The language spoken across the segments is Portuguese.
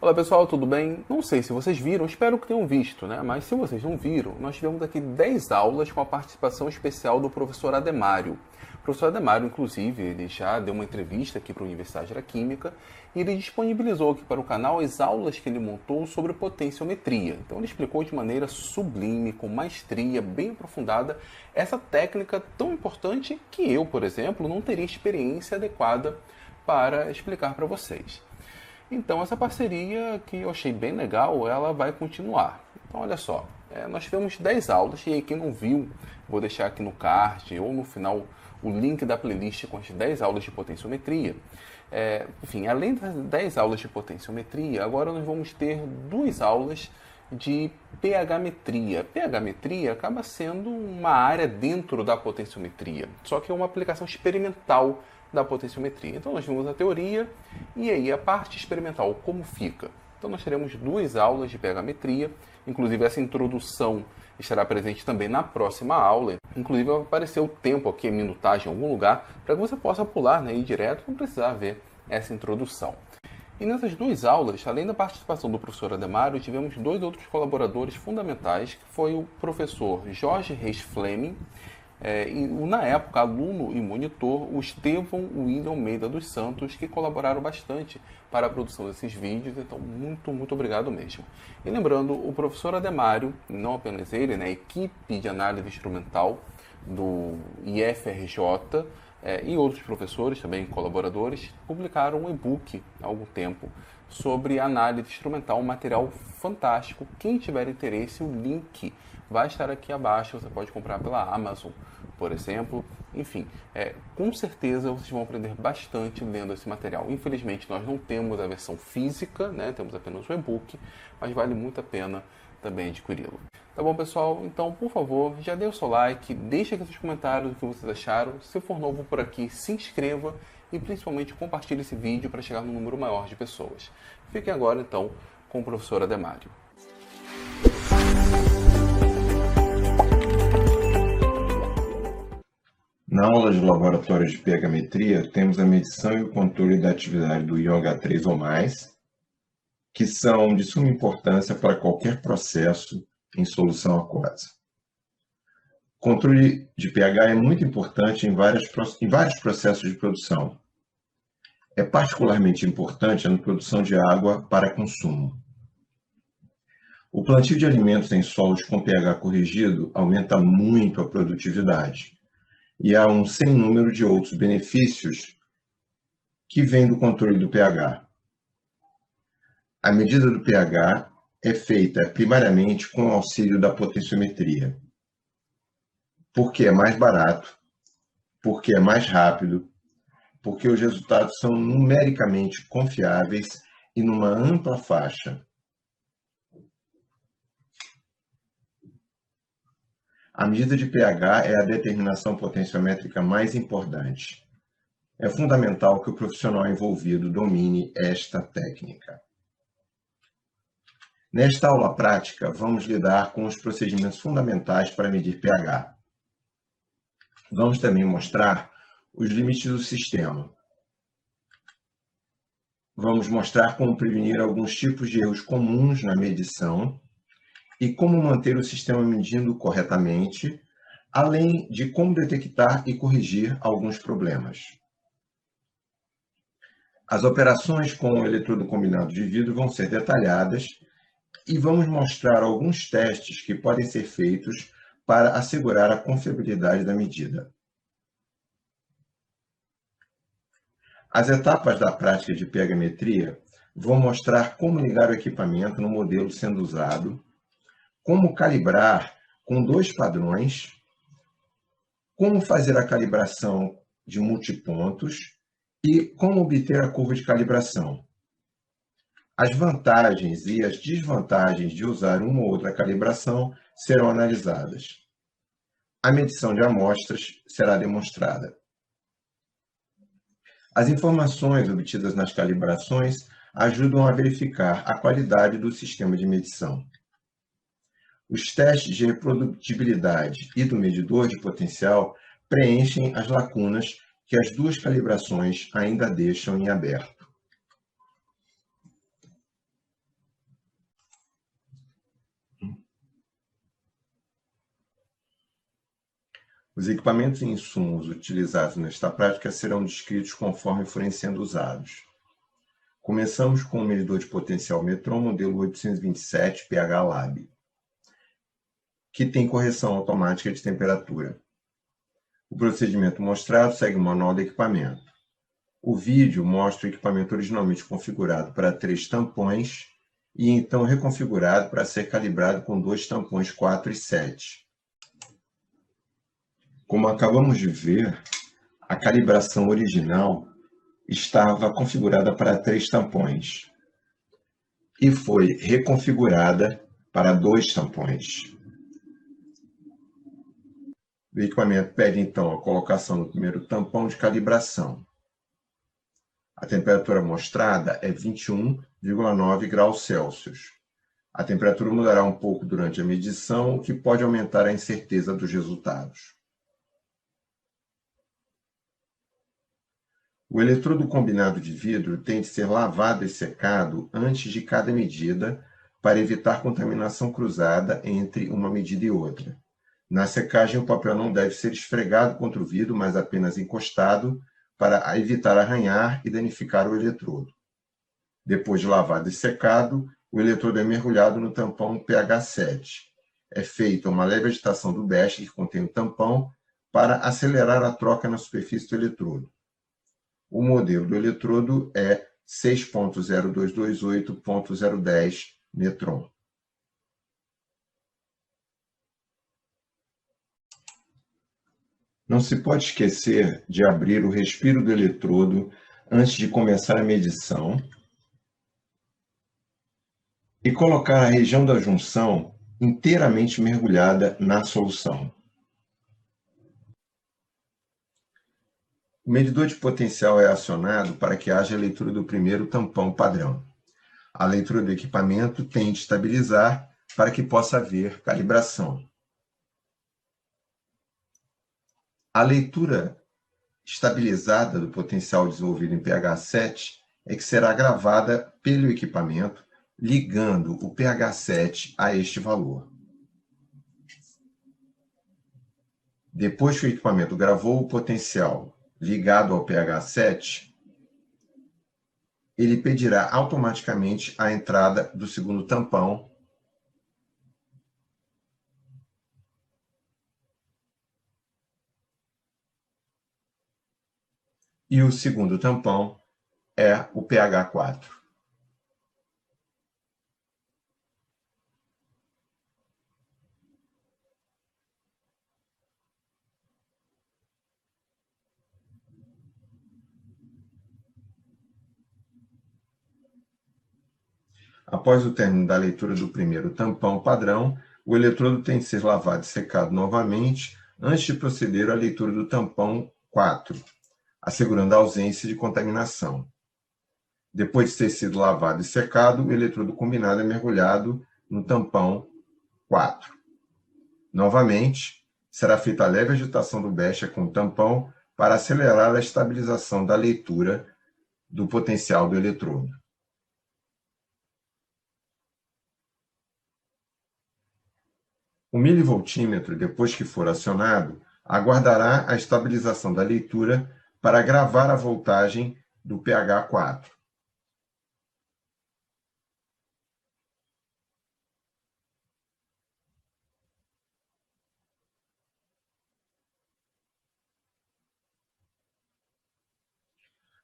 Olá pessoal, tudo bem? Não sei se vocês viram, espero que tenham visto, né? Mas se vocês não viram, nós tivemos aqui 10 aulas com a participação especial do professor Ademário. O professor Ademário, inclusive, ele já deu uma entrevista aqui para a Universidade da Química e ele disponibilizou aqui para o canal as aulas que ele montou sobre potenciometria. Então ele explicou de maneira sublime, com maestria, bem aprofundada, essa técnica tão importante que eu, por exemplo, não teria experiência adequada para explicar para vocês. Então essa parceria, que eu achei bem legal, ela vai continuar. Então olha só, nós tivemos 10 aulas, e aí quem não viu, vou deixar aqui no card ou no final o link da playlist com as 10 aulas de potenciometria. Enfim, além das 10 aulas de potenciometria, agora nós vamos ter 2 aulas de pH-metria. pH-metria acaba sendo uma área dentro da potenciometria, só que é uma aplicação experimental da potenciometria. Então nós vimos a teoria e aí a parte experimental, como fica. Então nós teremos 2 aulas de pH-metria, inclusive essa introdução estará presente também na próxima aula. Inclusive vai aparecer o tempo aqui, a minutagem em algum lugar, para que você possa pular, né, e ir direto, não precisar ver essa introdução. E nessas 2 aulas, além da participação do professor Ademário, tivemos 2 outros colaboradores fundamentais, que foi o professor Jorge Reis Fleming, e na época, aluno e monitor, o Estevão William Almeida dos Santos, que colaboraram bastante para a produção desses vídeos, então muito obrigado mesmo. E lembrando, o professor Ademário, não apenas ele, né, a equipe de análise instrumental do IFRJ e outros professores, também colaboradores, publicaram um e-book há algum tempo sobre análise instrumental, um material fantástico. Quem tiver interesse, o link vai estar aqui abaixo, você pode comprar pela Amazon, por exemplo. Enfim, com certeza vocês vão aprender bastante lendo esse material. Infelizmente nós não temos a versão física, né? Temos apenas o e-book, mas vale muito a pena também adquiri-lo. Tá bom, pessoal? Então, por favor, já dê o seu like, deixe aqui seus comentários o que vocês acharam. Se for novo por aqui, se inscreva e principalmente compartilhe esse vídeo para chegar num número maior de pessoas. Fiquem agora, então, com o professor Ademário. Na aula de laboratório de pH-metria, temos a medição e o controle da atividade do íon H3 ou mais, que são de suma importância para qualquer processo em solução aquosa. O controle de pH é muito importante em vários processos de produção. É particularmente importante na produção de água para consumo. O plantio de alimentos em solos com pH corrigido aumenta muito a produtividade. E há um sem número de outros benefícios que vêm do controle do pH. A medida do pH é feita primariamente com o auxílio da potenciometria, porque é mais barato, porque é mais rápido, porque os resultados são numericamente confiáveis e numa ampla faixa. A medida de pH é a determinação potenciométrica mais importante. É fundamental que o profissional envolvido domine esta técnica. Nesta aula prática, vamos lidar com os procedimentos fundamentais para medir pH. Vamos também mostrar os limites do sistema. Vamos mostrar como prevenir alguns tipos de erros comuns na medição e como manter o sistema medindo corretamente, além de como detectar e corrigir alguns problemas. As operações com o eletrodo combinado de vidro vão ser detalhadas e vamos mostrar alguns testes que podem ser feitos para assegurar a confiabilidade da medida. As etapas da prática de pH-metria vão mostrar como ligar o equipamento no modelo sendo usado, como calibrar com 2 padrões, como fazer a calibração de multipontos e como obter a curva de calibração. As vantagens e as desvantagens de usar uma ou outra calibração serão analisadas. A medição de amostras será demonstrada. As informações obtidas nas calibrações ajudam a verificar a qualidade do sistema de medição. Os testes de reprodutibilidade e do medidor de potencial preenchem as lacunas que as 2 calibrações ainda deixam em aberto. Os equipamentos e insumos utilizados nesta prática serão descritos conforme forem sendo usados. Começamos com o medidor de potencial Metron modelo 827 pH Lab, que tem correção automática de temperatura. O procedimento mostrado segue o manual do equipamento. O vídeo mostra o equipamento originalmente configurado para 3 tampões e então reconfigurado para ser calibrado com 2 tampões 4 e 7. Como acabamos de ver, a calibração original estava configurada para 3 tampões e foi reconfigurada para 2 tampões. O equipamento pede então a colocação do primeiro tampão de calibração. A temperatura mostrada é 21,9 graus Celsius. A temperatura mudará um pouco durante a medição, o que pode aumentar a incerteza dos resultados. O eletrodo combinado de vidro tem de ser lavado e secado antes de cada medida para evitar contaminação cruzada entre uma medida e outra. Na secagem, o papel não deve ser esfregado contra o vidro, mas apenas encostado para evitar arranhar e danificar o eletrodo. Depois de lavado e secado, o eletrodo é mergulhado no tampão pH 7. É feita uma leve agitação do best que contém o tampão para acelerar a troca na superfície do eletrodo. O modelo do eletrodo é 6.0228.010 Metron. Não se pode esquecer de abrir o respiro do eletrodo antes de começar a medição e colocar a região da junção inteiramente mergulhada na solução. O medidor de potencial é acionado para que haja a leitura do primeiro tampão padrão. A leitura do equipamento tem de estabilizar para que possa haver calibração. A leitura estabilizada do potencial desenvolvido em pH 7 é que será gravada pelo equipamento, ligando o pH 7 a este valor. Depois que o equipamento gravou o potencial ligado ao pH 7, ele pedirá automaticamente a entrada do segundo tampão e o segundo tampão é o pH 4. Após o término da leitura do primeiro tampão padrão, o eletrodo tem de ser lavado e secado novamente antes de proceder à leitura do tampão 4, assegurando a ausência de contaminação. Depois de ter sido lavado e secado, o eletrodo combinado é mergulhado no tampão 4. Novamente, será feita a leve agitação do becher com o tampão para acelerar a estabilização da leitura do potencial do eletrodo. O milivoltímetro, depois que for acionado, aguardará a estabilização da leitura para gravar a voltagem do pH 4.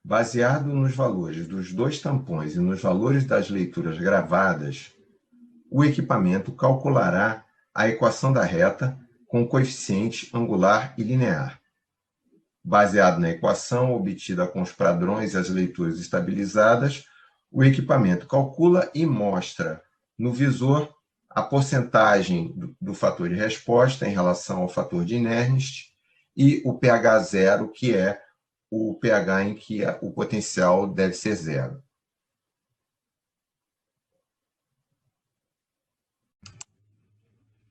Baseado nos valores dos 2 tampões e nos valores das leituras gravadas, o equipamento calculará a equação da reta com coeficiente angular e linear. Baseado na equação obtida com os padrões e as leituras estabilizadas, o equipamento calcula e mostra no visor a porcentagem do fator de resposta em relação ao fator de Nernst e o pH 0, que é o pH em que o potencial deve ser zero.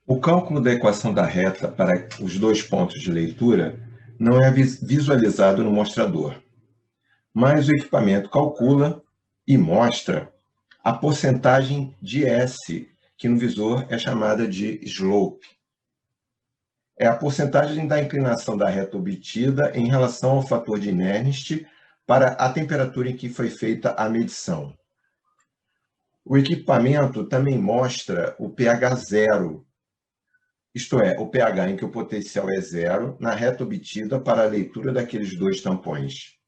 O cálculo da equação da reta para os 2 pontos de leitura não é visualizado no mostrador, mas o equipamento calcula e mostra a porcentagem de S, que no visor é chamada de slope. É a porcentagem da inclinação da reta obtida em relação ao fator de Nernst para a temperatura em que foi feita a medição. O equipamento também mostra o pH zero, isto é, o pH em que o potencial é zero, na reta obtida para a leitura daqueles dois tampões.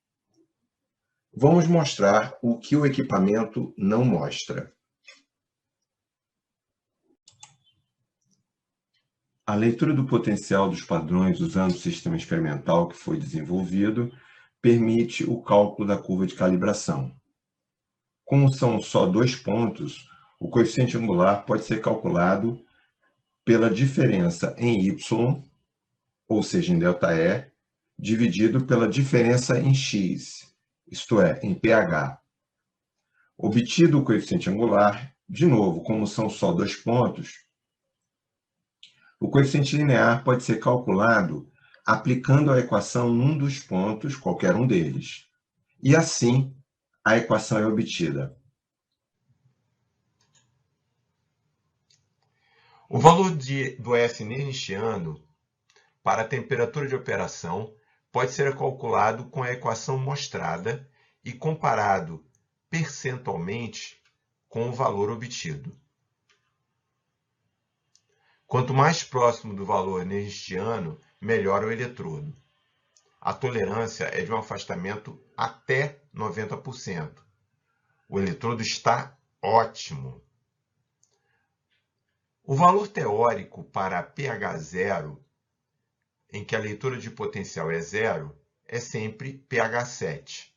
Vamos mostrar o que o equipamento não mostra. A leitura do potencial dos padrões usando o sistema experimental que foi desenvolvido permite o cálculo da curva de calibração. Como são só 2 pontos, o coeficiente angular pode ser calculado pela diferença em y, ou seja, em ΔE, dividido pela diferença em x, isto é, em pH. Obtido o coeficiente angular, de novo, como são só 2 pontos, o coeficiente linear pode ser calculado aplicando a equação num dos pontos, qualquer um deles. E assim, a equação é obtida. O valor do S nernstiano para a temperatura de operação pode ser calculado com a equação mostrada e comparado percentualmente com o valor obtido. Quanto mais próximo do valor nernstiano, melhor o eletrodo. A tolerância é de um afastamento até 90%. O eletrodo está ótimo. O valor teórico para pH zero, em que a leitura de potencial é zero, é sempre pH 7.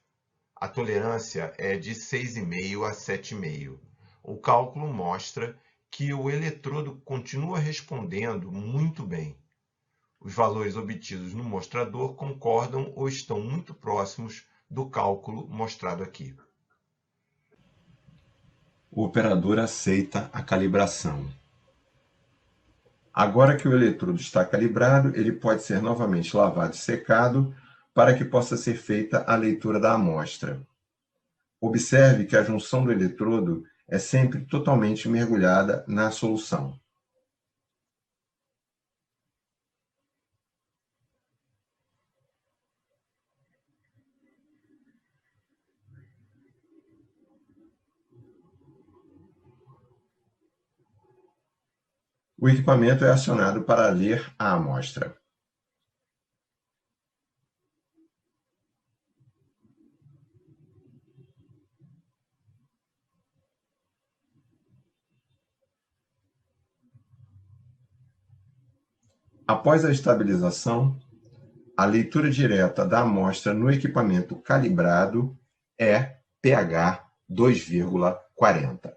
A tolerância é de 6,5 a 7,5. O cálculo mostra que o eletrodo continua respondendo muito bem. Os valores obtidos no mostrador concordam ou estão muito próximos do cálculo mostrado aqui. O operador aceita a calibração. Agora que o eletrodo está calibrado, ele pode ser novamente lavado e secado para que possa ser feita a leitura da amostra. Observe que a junção do eletrodo é sempre totalmente mergulhada na solução. O equipamento é acionado para ler a amostra. Após a estabilização, a leitura direta da amostra no equipamento calibrado é pH 2,40.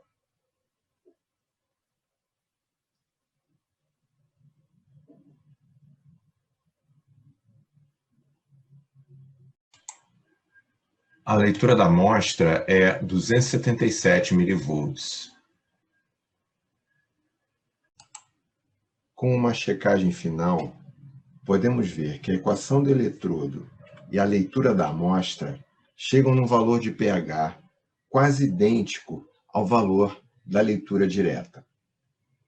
A leitura da amostra é 277 mV. Com uma checagem final, podemos ver que a equação do eletrodo e a leitura da amostra chegam num valor de pH quase idêntico ao valor da leitura direta.